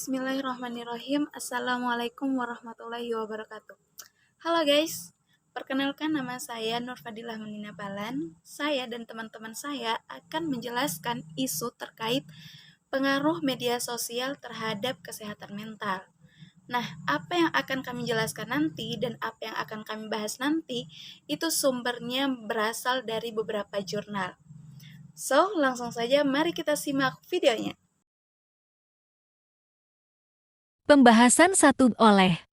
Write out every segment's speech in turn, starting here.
Bismillahirrahmanirrahim. Assalamualaikum warahmatullahi wabarakatuh. Halo guys, perkenalkan nama saya Nur Fadilah Menina Balan. Saya dan teman-teman saya akan menjelaskan isu terkait pengaruh media sosial terhadap kesehatan mental. Nah, apa yang akan kami jelaskan nanti dan apa yang akan kami bahas nanti, itu sumbernya berasal dari beberapa jurnal. So, langsung saja mari kita simak videonya. Pembahasan 1 oleh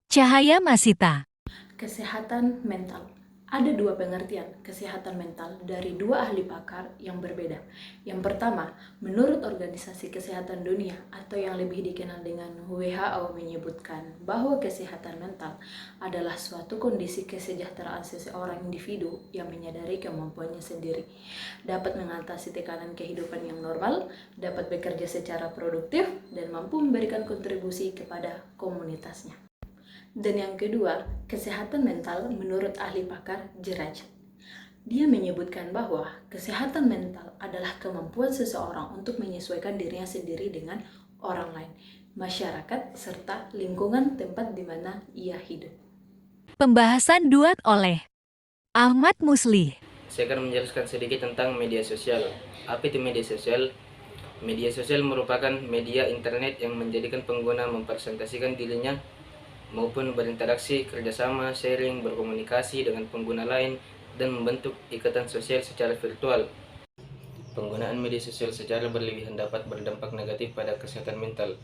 Cahaya Masita. Kesehatan mental. Ada dua pengertian kesehatan mental dari dua ahli pakar yang berbeda. Yang pertama, menurut Organisasi Kesehatan Dunia atau yang lebih dikenal dengan WHO menyebutkan bahwa kesehatan mental adalah suatu kondisi kesejahteraan seseorang individu yang menyadari kemampuannya sendiri, dapat mengatasi tekanan kehidupan yang normal, dapat bekerja secara produktif, dan mampu memberikan kontribusi kepada komunitasnya. Dan yang kedua, kesehatan mental menurut ahli pakar Jeraj. Dia menyebutkan bahwa kesehatan mental adalah kemampuan seseorang untuk menyesuaikan dirinya sendiri dengan orang lain, masyarakat, serta lingkungan tempat di mana ia hidup. Pembahasan 2 oleh Ahmad Musli. Saya akan menjelaskan sedikit tentang media sosial. Apa itu media sosial? Media sosial merupakan media internet yang menjadikan pengguna mempresentasikan dirinya maupun berinteraksi, kerjasama, sharing, berkomunikasi dengan pengguna lain, dan membentuk ikatan sosial secara virtual. Penggunaan media sosial secara berlebihan dapat berdampak negatif pada kesehatan mental,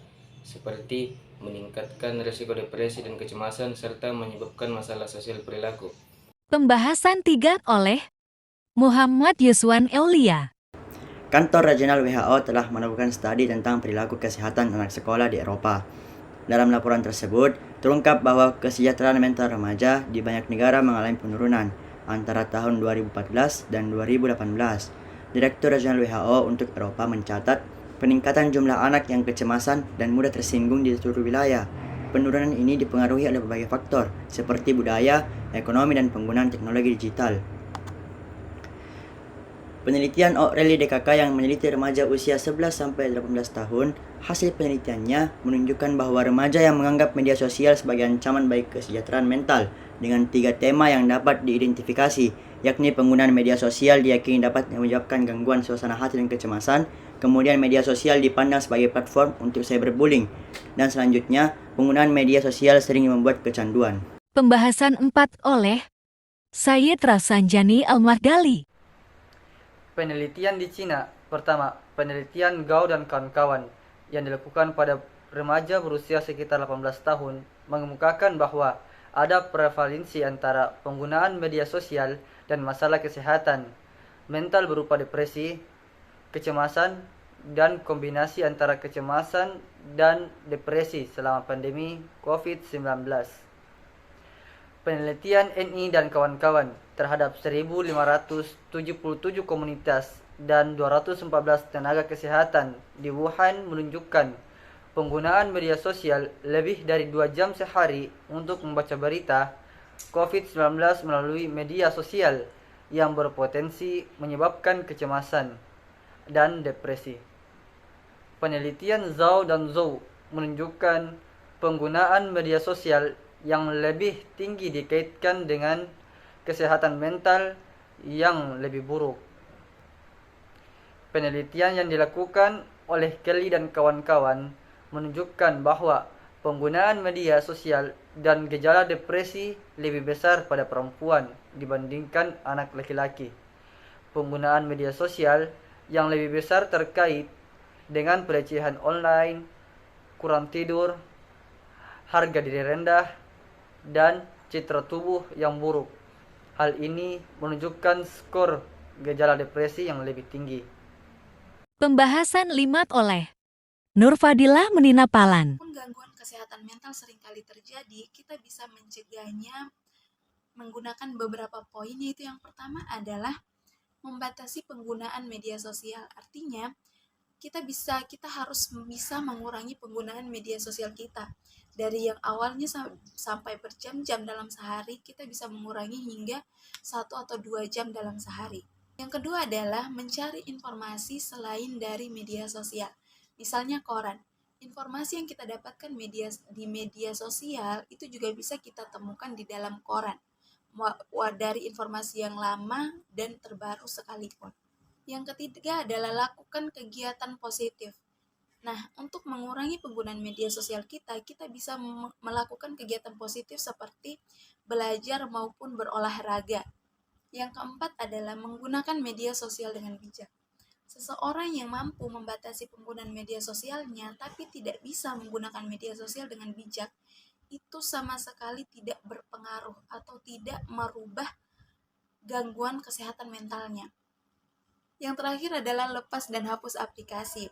seperti meningkatkan risiko depresi dan kecemasan, serta menyebabkan masalah sosial perilaku. Pembahasan 3 oleh Muhammad Yuswan Eulia. Kantor Regional WHO telah melakukan studi tentang perilaku kesehatan anak sekolah di Eropa. Dalam laporan tersebut, terungkap bahwa kesejahteraan mental remaja di banyak negara mengalami penurunan antara tahun 2014 dan 2018. Direktur Regional WHO untuk Eropa mencatat peningkatan jumlah anak yang kecemasan dan mudah tersinggung di seluruh wilayah. Penurunan ini dipengaruhi oleh berbagai faktor, seperti budaya, ekonomi, dan penggunaan teknologi digital. Penelitian O'Reilly DKK yang meneliti remaja usia 11-18 tahun, hasil penelitiannya menunjukkan bahwa remaja yang menganggap media sosial sebagai ancaman bagi kesejahteraan mental dengan 3 tema yang dapat diidentifikasi, yakni penggunaan media sosial diyakini dapat menyebabkan gangguan suasana hati dan kecemasan, kemudian media sosial dipandang sebagai platform untuk cyberbullying, dan selanjutnya penggunaan media sosial sering membuat kecanduan. Pembahasan 4 oleh Sayyid Rafsanjani Al-Mahdali. Penelitian di Cina. Pertama, penelitian Gao dan kawan-kawan yang dilakukan pada remaja berusia sekitar 18 tahun mengemukakan bahwa ada prevalensi antara penggunaan media sosial dan masalah kesehatan mental berupa depresi, kecemasan, dan kombinasi antara kecemasan dan depresi selama pandemi COVID-19. Penelitian NI dan kawan-kawan terhadap 1.577 komunitas dan 214 tenaga kesehatan di Wuhan menunjukkan penggunaan media sosial lebih dari 2 jam sehari untuk membaca berita COVID-19 melalui media sosial yang berpotensi menyebabkan kecemasan dan depresi. Penelitian Zhao dan Zhou menunjukkan penggunaan media sosial yang lebih tinggi dikaitkan dengan kesehatan mental yang lebih buruk. Penelitian yang dilakukan oleh Kelly dan kawan-kawan menunjukkan bahwa penggunaan media sosial dan gejala depresi lebih besar pada perempuan dibandingkan anak laki-laki. Penggunaan media sosial yang lebih besar terkait dengan pelecehan online, kurang tidur, harga diri rendah, dan citra tubuh yang buruk. Hal ini menunjukkan skor gejala depresi yang lebih tinggi. Pembahasan 5 oleh Nur Fadilah Menina Palan. Gangguan kesehatan mental seringkali terjadi, kita bisa mencegahnya menggunakan beberapa poin, yaitu yang pertama adalah membatasi penggunaan media sosial. Artinya, kita harus bisa mengurangi penggunaan media sosial kita. Dari yang awalnya sampai berjam-jam dalam sehari, kita bisa mengurangi hingga 1 atau 2 jam dalam sehari. Yang kedua adalah mencari informasi selain dari media sosial. Misalnya koran. Informasi yang kita dapatkan di media sosial itu juga bisa kita temukan di dalam koran, dari informasi yang lama dan terbaru sekalipun. Yang ketiga adalah lakukan kegiatan positif. Nah, untuk mengurangi penggunaan media sosial kita bisa melakukan kegiatan positif seperti belajar maupun berolahraga. Yang keempat adalah menggunakan media sosial dengan bijak. Seseorang yang mampu membatasi penggunaan media sosialnya tapi tidak bisa menggunakan media sosial dengan bijak, itu sama sekali tidak berpengaruh atau tidak merubah gangguan kesehatan mentalnya. Yang terakhir adalah lepas dan hapus aplikasi.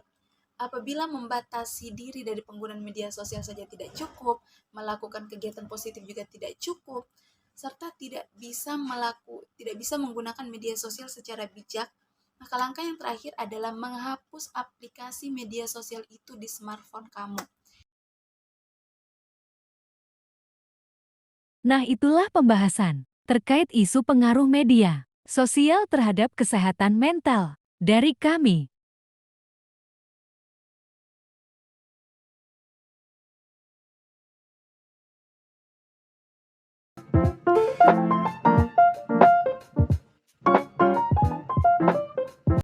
Apabila membatasi diri dari penggunaan media sosial saja tidak cukup, melakukan kegiatan positif juga tidak cukup, serta tidak bisa menggunakan media sosial secara bijak, maka langkah yang terakhir adalah menghapus aplikasi media sosial itu di smartphone kamu. Nah, itulah pembahasan terkait isu pengaruh media sosial terhadap kesehatan mental dari kami.